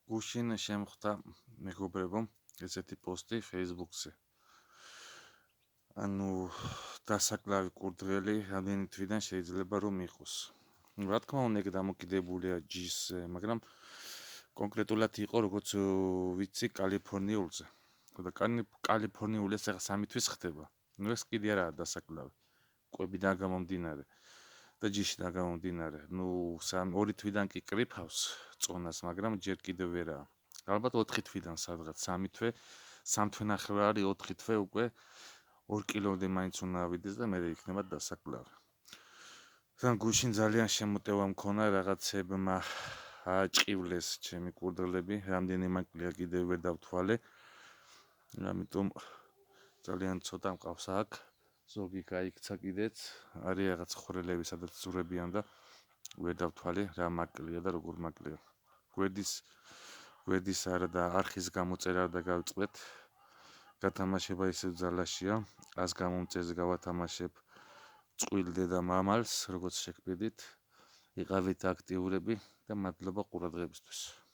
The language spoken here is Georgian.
გუშინ შემხვდა მეგობრებო ესეთი პოსტი Facebook-ზე. ანუ დასაკლავი კურდღელი რამდენი თვიდან შეიძლება რომ იყოს. რა თქმა უნდა, ეგ დამოკიდებულია ჯიშზე, მაგრამ კონკრეტულად იყო როგორც ვიცი კალიფორნიულზე. და კალიფორნიულს ახლა 3 თვის ხდება. ნუ ეს კიდე არაა დასაკლავი. კვებიდან გამომდინარე და ჯიშიდან გამომდინარე. ნუ 2 თვიდან კი კრიფავს წონას, მაგრამ ჯერ კიდევ ვერაა. ალბათ 4 თვიდან სადღაც 3 თვე, 3 თვენახევარი 4 თვე უკვე 2 კილომდე მაინც უნდა ავიდეს და მე იქნება დასაკლავი. თან გუშინ ძალიან შემოტევა მქონა რაღაცებმა აჭყივლეს ჩემი კურდღლები, რამდენი მაკლია კიდევ ვერ დავთვალე. ამიტომ ძალიან ცოტა მყავს აქ. ზოგი გაიქცა კიდეც, არის რაღაც ხვრელები, სადაც ზურებიან და ვერ დავთვალე რა მაკლია და როგორ მაკლია. გვერდის არა და არხის გამოწერა და გავწყვეთ. გათამაშება ისევ ძალაშია, 100 გამომწერს გავათამაშებ წყვილ დედა მამალს, როგორც შეგვიდით. იყავით აქტიურები და მადლობა ყურადღებისთვის.